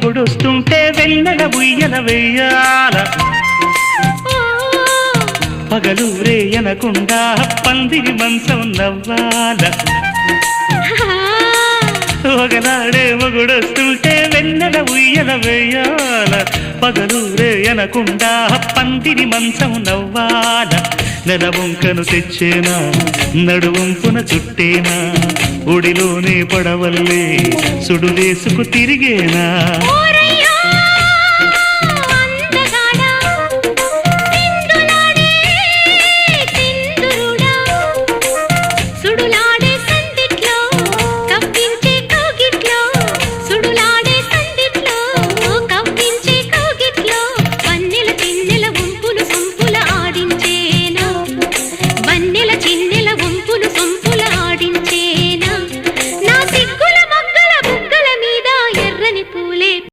మొగుడొస్తుంటే వెన్నెల ఉయ్యల వెయ్యాల పగలూరే అనకుండా పందిరి మంచం నవ్వాల ఒకనాడే మొగుడొస్తుంటే వెన్నెల ఉయ్యల వెయ్యాల పగలూరే అనకుండా పందిరి మంచం నవ్వాల నెల వంకను తెచ్చేనా నడువంపున చుట్టేనా ఒడిలోనే పడవల్లే సుడులేసుకు తిరిగేనా